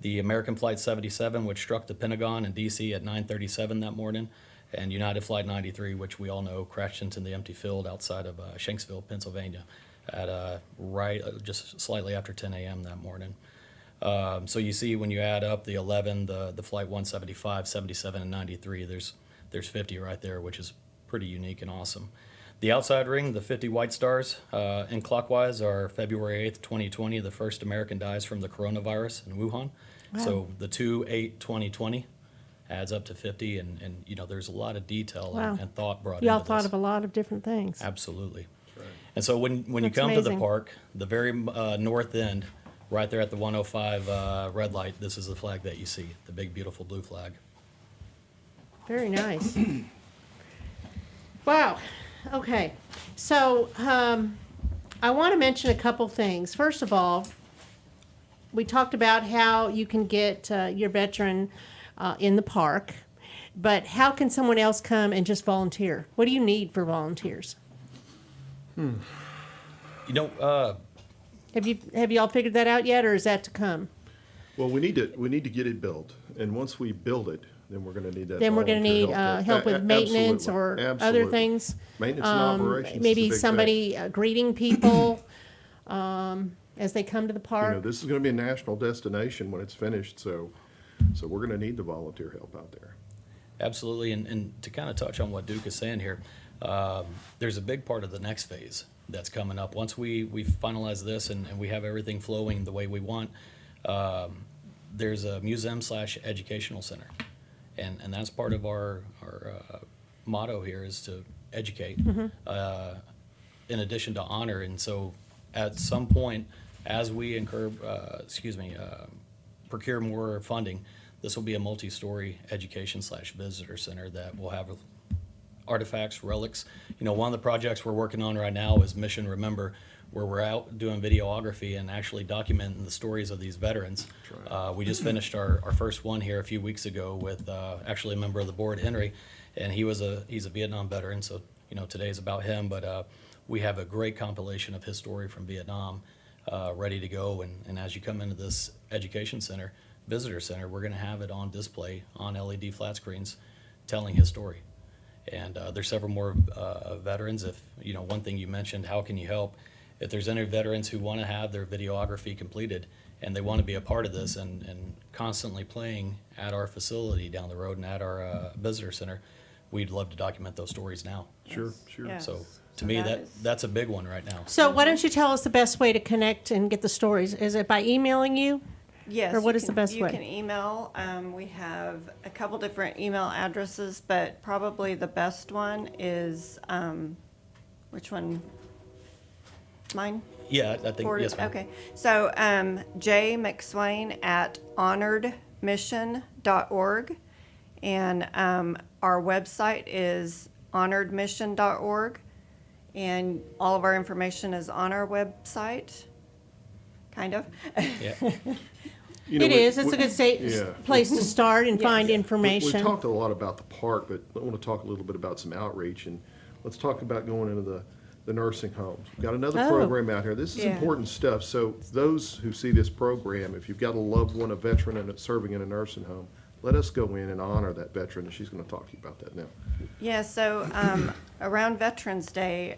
The American Flight 77, which struck the Pentagon in D.C. at 9:37 that morning. And United Flight 93, which we all know crashed into the empty field outside of Shanksville, Pennsylvania at just slightly after 10 a.m. that morning. So you see when you add up the 11, the Flight 175, 77, and 93, there's 50 right there, which is pretty unique and awesome. The outside ring, the 50 white stars, in clockwise are February 8th, 2020, the first American dies from the coronavirus in Wuhan. So the 2/8/2020 adds up to 50, and there's a lot of detail Wow. and thought brought Y'all into thought this. of a lot of different things. Absolutely. And so when you That's come to amazing. the park, the very north end, right there at the 105 red light, this is the flag that you see, the big, beautiful blue flag. Very nice. Wow. Okay. So I want to mention a couple things. First of all, we talked about how you can get your veteran in the park, but how can someone else come and just volunteer? What do you need for volunteers? Have y'all figured that out yet, or is that to come? Well, we need to get it built, and once we build it, then we're going to need that. Then we're going to need volunteer help with maintenance or Absolutely. other things. Maintenance and operations. is Maybe a big somebody greeting people as they come to the thing. park. This is going to be a national destination when it's finished, so we're going to need the volunteer help out there. Absolutely, and to kind of touch on what Duke is saying here, there's a big part of the next phase that's coming up. Once we finalize this and we have everything flowing the way we want, there's a museum/educational center. And that's part of our motto here is to educate in addition to honor. And so at some point, as we procure more funding, this will be a multi-story education/visitor center that will have artifacts, relics. One of the projects we're working on right now is Mission Remember, where we're out doing videography and actually documenting the stories of these veterans. We just finished our first one here a few weeks ago with actually a member of the board, Henry, and he's a Vietnam veteran, so today's about him, but we have a great compilation of his story from Vietnam ready to go, and as you come into this education center, visitor center, we're going to have it on display on LED flat screens telling his story. And there's several more veterans. If one thing you mentioned, how can you help? If there's any veterans who want to have their videography completed and they want to be a part of this and constantly playing at our facility down the road and at our visitor center, we'd love to document those stories now. Sure. Yes. So to me, that's a big one right now. So why don't you tell us the best way to connect and get the stories? Is it by emailing you? Yes. Or what is the best way? You can email. We have a couple different email addresses, but probably the best one is, which one? Mine? Yeah, I think, yes, ma'am. Okay. So J. McSwain at honoredmission.org. And our website is honoredmission.org. And all of our information is on our website. Kind of. Yeah. It is. It's a good place to start and find information. We talked a lot about the park, but I want to talk a little bit about some outreach, and let's talk about going into the nursing homes. We've got another program out here. This is important stuff. So those who see this program, if you've got a loved one, a veteran, and it's serving in a nursing home, let us go in and honor that veteran, and she's going to talk to you about that now. Yeah, so around Veterans Day,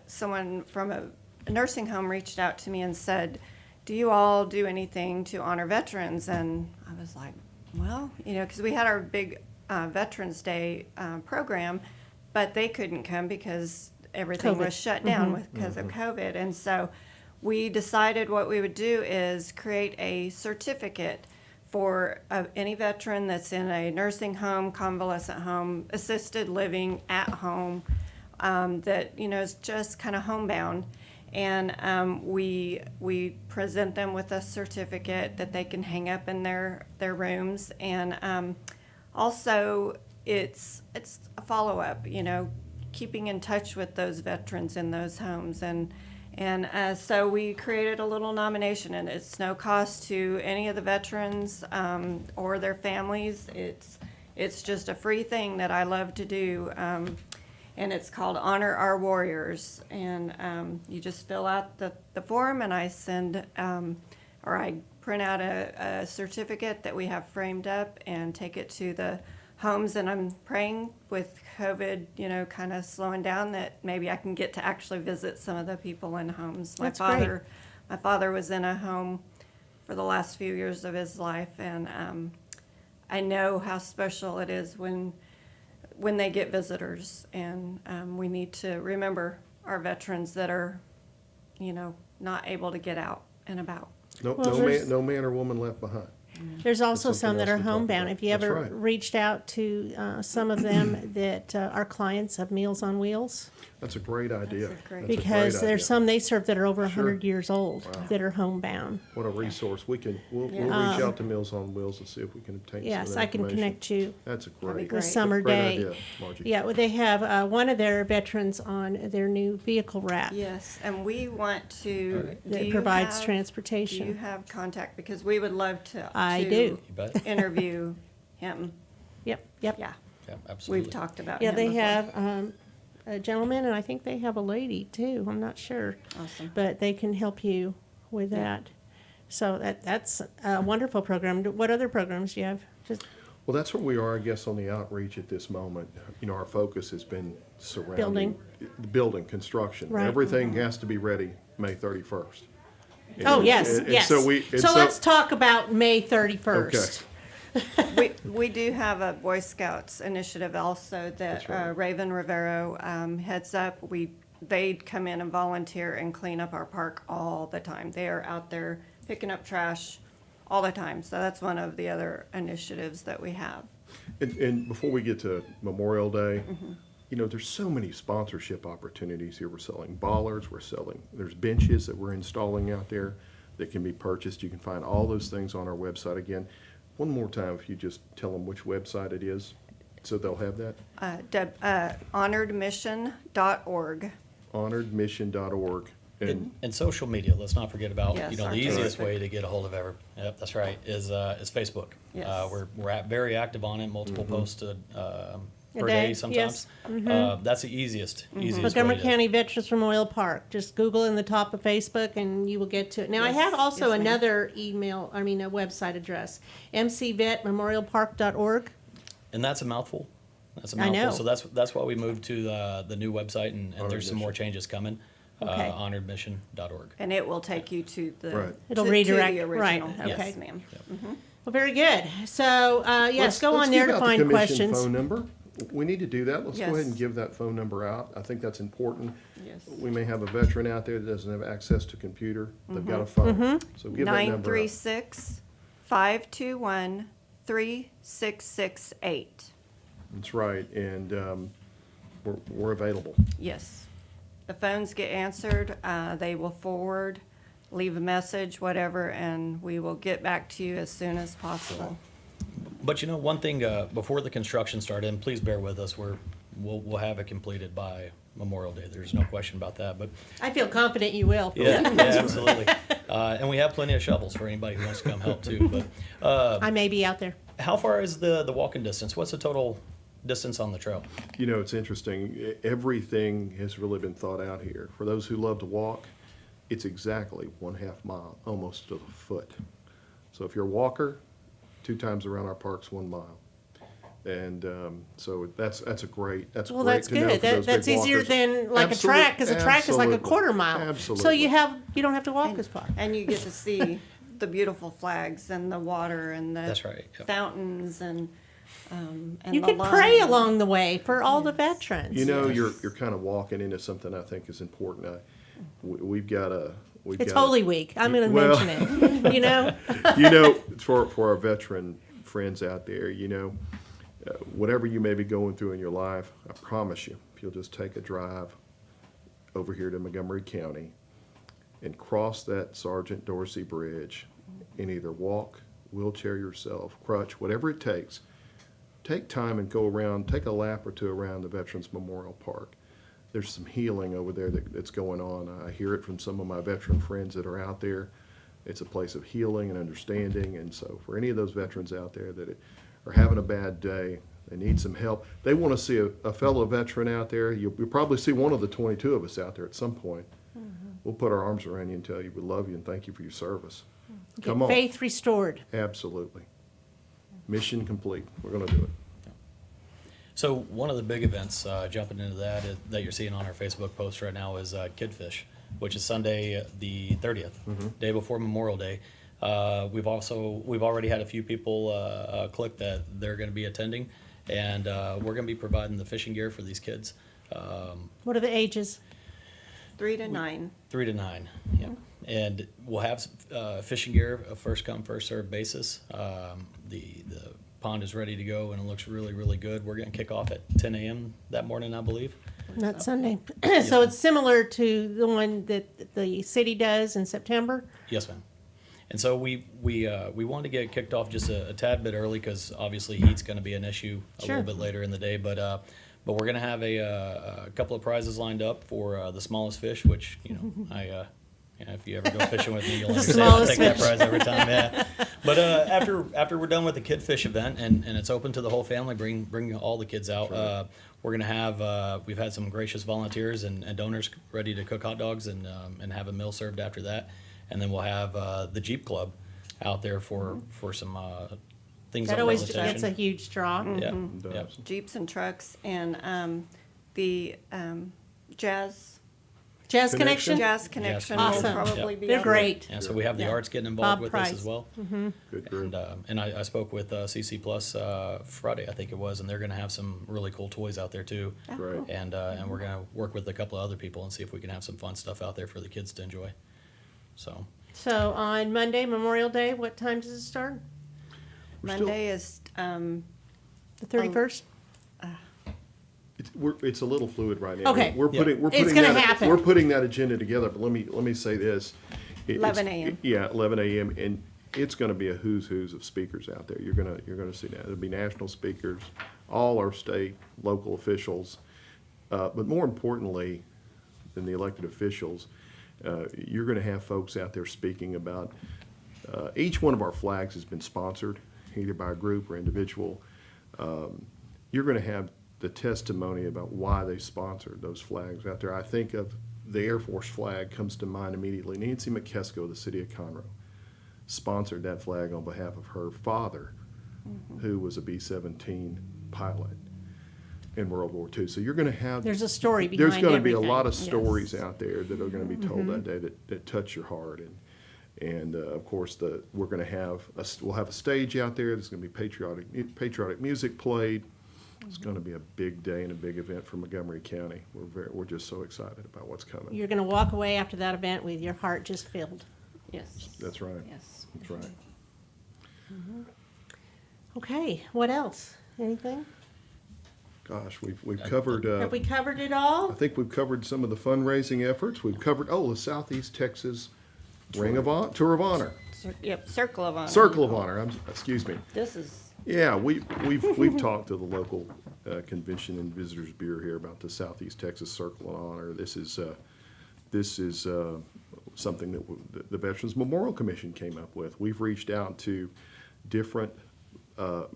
someone from a nursing home reached out to me and said, do you all do anything to honor veterans? And I was like, well, because we had our big Veterans Day program, but they couldn't come because everything was shut down because of COVID. And so we decided what we would do is create a certificate for any veteran that's in a nursing home, convalescent home, assisted living, at home, that is just kind of homebound. And we present them with a certificate that they can hang up in their rooms. And also it's a follow-up, keeping in touch with those veterans in those homes. And so we created a little nomination, and it's no cost to any of the veterans or their families. It's just a free thing that I love to do. And it's called Honor Our Warriors. And you just fill out the form, and I send, or I print out a certificate that we have framed up and take it to the homes. And I'm praying with COVID, kind of slowing down, that maybe I can get to actually visit some of the people in homes. My father was in a home for the last few years of his life, and I know how special it is when when they get visitors, and we need to remember our veterans that are, not able to get out and about. No, Well, no there's- man, no man or woman left behind. There's also That's some something that are else to talk homebound. about. Have you That's ever right. reached out to some of them that are clients of Meals on Wheels? That's a great idea. That's a great- That's a Because great there's idea. some they serve that are over Sure. 100 years old that are homebound. What a resource. We'll reach out to Meals on Wheels and see if we can obtain some of Yes, that I can information. connect you That's a be great, great. with Summer great Day. idea, Margie. Yeah, well, they have one of their veterans on their new vehicle wrap Yes, and we want to. that do you provides have- transportation. Do you have contact? Because we would love to. I to do. You bet. Interview him. Yep, yep. Yeah, Yeah, absolutely. we've talked about Yeah, him they before. have a gentleman, and I think they have a lady too. I'm not sure. Awesome. But they can help you with that. So that's a wonderful program. What other programs do you have? Just Well, that's where we are, I guess, on the outreach at this moment. Our focus has been surrounding. Building, construction. Right. Everything has to be ready May 31st. oh And- yes, and yes. So let's talk about May 31st. We do have a Boy Scouts initiative also that That's right. Raven Rivero heads up. They come in and volunteer and clean up our park all the time. They are out there picking up trash all the time. So that's one of the other initiatives that we have. And before we get to Memorial Day, Mm-hmm. there's so many sponsorship opportunities here. We're selling bollards, there's benches that we're installing out there that can be purchased. You can find all those things on our website. Again, one more time, if you just tell them which website it is, so they'll have that. Honoredmission.org. Honoredmission.org. And social media, let's not forget about, Yes, the our easiest Facebook. way to get a hold of yep, that's right, is Facebook. Yes. We're very active on it, multiple posts per day, day sometimes. yes. That's the easiest way Montgomery to. County Veterans Memorial Park. Just Google in the top of Facebook and you will get to it. Now, I Yes, have also yes, ma'am. another a website address, mcvetmemorialpark.org. And that's a mouthful. That's a I mouthful. know. So that's why we moved to the new website, and there's some more changes coming. Okay. Honoredmission.org. And it will take you to the. Right. It'll to redirect, the right, original. okay. Yes, ma'am. Well, very good. So, yes, go on there to find Let's give out the commission questions. phone number. We need to do that. Let's go ahead Yes. and give that phone number out. I think that's important. Yes. We may have a veteran out there that doesn't have access to computer. They've got a phone. So give that number out. 936-521-3668. That's right, and we're available. Yes. The phones get answered, they will forward, leave a message, whatever, and we will get back to you as soon as possible. But one thing, before the construction started, and please bear with us, we'll have it completed by Memorial Day. There's no question about that. But I feel confident you will. yeah, absolutely. And we have plenty of shovels for anybody who wants to come help too. But I may be out there. how far is the walking distance? What's the total distance on the trail? It's interesting. Everything has really been thought out here. For those who love to walk, it's exactly 1/2 mile, almost to the foot. So if you're a walker, 2 times around our park's 1 mile. And so that's great. That's Well, great that's to know good. for those That's big easier walkers. than like a track, because a track is like a Absolutely. 1/4 mile. Absolutely. So you don't have to walk as far. And you get to see the beautiful flags and the water and the That's right, yep. fountains and You the can pray line. along the way for all the veterans. You're kind of walking into something I think is important. We've got a. It's Holy Week. I'm going to Well- mention it. For our veteran friends out there, whatever you may be going through in your life, I promise you, if you'll just take a drive over here to Montgomery County and cross that Sergeant Dorsey Bridge and either walk, wheelchair yourself, crutch, whatever it takes, take time and go around, take a lap or two around the Veterans Memorial Park. There's some healing over there that's going on. I hear it from some of my veteran friends that are out there. It's a place of healing and understanding. And so for any of those veterans out there that are having a bad day, they need some help, they want to see a fellow veteran out there. You'll probably see one of the 22 of us out there at some point. We'll put our arms around you and tell you we love you and thank you for your service. Come Get on. faith restored. Absolutely. Mission complete. We're going to do it. So one of the big events, jumping into that you're seeing on our Facebook post right now is Kidfish, which is Sunday the 30th, day before Memorial Day. We've already had a few people click that they're going to be attending, And we're going to be providing the fishing gear for these kids. What are the ages? 3 to 9. 3 to 9, yeah. And we'll have fishing gear, a first come, first served basis. The pond is ready to go and it looks really, really good. We're going to kick off at 10 a.m. that morning, I believe. Not Sunday. So it's similar to the one that the city does in September? Yes, ma'am. And so we wanted to get it kicked off just a tad bit early because obviously heat's going to be an issue a Sure. little bit later in the day. But we're going to have a couple of prizes lined up for the smallest fish, which if you ever go fishing with me, you'll understand. I'll take that prize every time. Yeah. But after we're done with the kid fish event and it's open to the whole family, bring all the kids out. Right. We're gonna have we've had some gracious volunteers and donors ready to cook hot dogs and have a meal served after that, and then we'll have the Jeep Club out there for some things. That's a huge draw. Yeah. Yeah. Jeeps and trucks and the Jazz Connection? Jazz Connection will Awesome. probably be They're out there. great. And so we have the Yeah. arts getting involved Bob with Price. us as well. Good group. And I spoke with CC Plus Friday, I think it was, and they're going to have some really cool toys out there too. Great. And we're going to work with a couple of other people and see if we can have some fun stuff out there for the kids to enjoy. So So on Monday, Memorial Day, what time does it start? Monday is The 31st? It's a little fluid right now. Okay. We're putting It's gonna happen. We're putting that agenda together. But let me say this. 11 a.m. Yeah, 11 a.m. and it's going to be a who's of speakers out there. You're gonna see that. There'll be national speakers, all our state, local officials, but more importantly than the elected officials, you're going to have folks out there speaking about. Each one of our flags has been sponsored, either by a group or individual. You're going to have the testimony about why they sponsored those flags out there. I think of the Air Force flag comes to mind immediately. Nancy McKesko, the city of Conroe, sponsored that flag on behalf of her father, who was a B-17 pilot in World War II. So you're going to have... There's a story behind There's going to be a everything. lot of Yes. stories out there that are going to be told that day that touch your heart. And of course, we're going to have we'll have a stage out there. There's going to be patriotic music played. It's going to be a big day and a big event for Montgomery County. We're just so excited about what's coming. You're going to walk away after that event with your heart just filled. Yes. That's right. Yes. That's right. Okay, what else? Anything? Gosh, we've covered. Have we covered it all? I think we've covered some of the fundraising efforts. We've covered the Southeast Texas Tour of Honor. Yep, Circle of Honor. Circle of Honor. Excuse me. This is Yeah, we've talked to the local Convention and Visitors Bureau here about the Southeast Texas Circle of Honor. This is something that the Veterans Memorial Commission came up with. We've reached out to different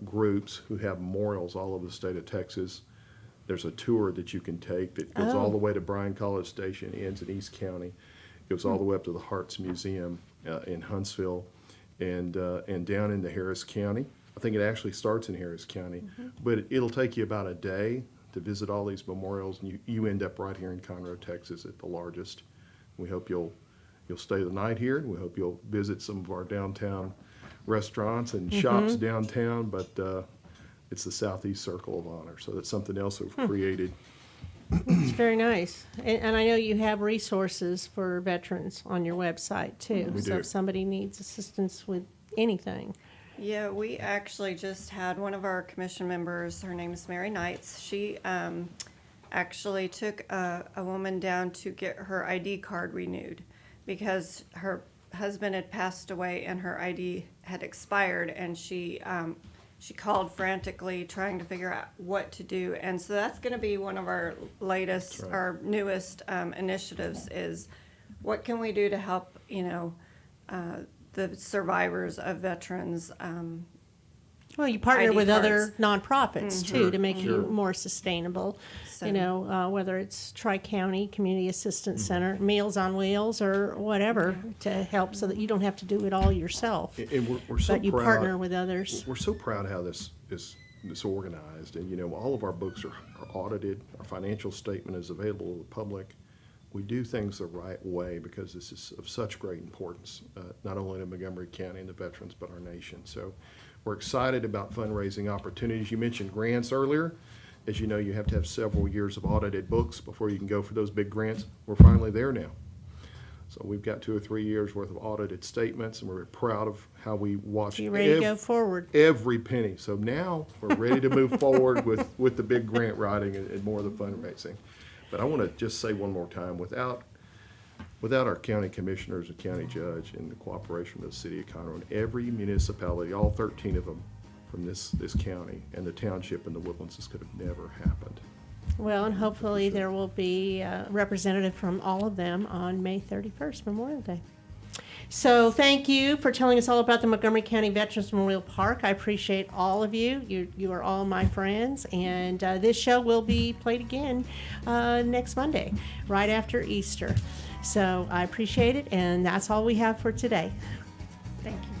groups who have memorials all over the state of Texas. There's a tour that you can take that goes all the way to Bryan College Station, ends in East County, goes all the way up to the Harts Museum in Huntsville, and down into Harris County. I think it actually starts in Harris County, but it'll take you about a day to visit all these memorials, and you end up right here in Conroe, Texas, at the largest. We hope you'll stay the night here, and we hope you'll visit some of our downtown restaurants and shops downtown. But it's the Southeast Circle of Honor, so that's something else we've created. It's very nice. And I know you have resources for veterans on your website too. We So do. if somebody needs assistance with anything. Yeah, we actually just had one of our commission members, her name is Mary Knights. She actually took a woman down to get her ID card renewed because her husband had passed away and her ID had expired, and she called frantically trying to figure out what to do. And so that's going to be one of our latest, right. our newest initiatives is what can we do to help, the survivors of veterans. Well, you partner ID with cards. other nonprofits too to make Sure. you more sustainable. So- Whether it's Tri-County Community Assistance Center, Meals on Wheels, or whatever to help so that you don't have to do it all yourself. And we're so But you proud. partner with others. We're so proud how this is organized, and all of our books are audited. Our financial statement is available to the public. we do things the right way, because this is of such great importance, not only to Montgomery County and the veterans, but our nation. So we're excited about fundraising opportunities. You mentioned grants earlier. As you know, you have to have several years of audited books before you can go for those big grants. We're finally there now. So we've got 2 or 3 years worth of audited statements, and we're proud of how we watched You ready to go forward? every penny. So now we're ready to move forward with the big grant writing and more of the fundraising. But I want to just say one more time, without our county commissioners and county judge and the cooperation of the city of Conroe and every municipality, all 13 of them from this county and the township and the Woodlands, this could have never happened. Well, and hopefully there will be a representative from all of them on May 31st, Memorial Day. So thank you for telling us all about the Montgomery County Veterans Memorial Park. I appreciate all of you. You are all my friends. And this show will be played again next Monday, right after Easter. So I appreciate it, and that's all we have for today. Thank you.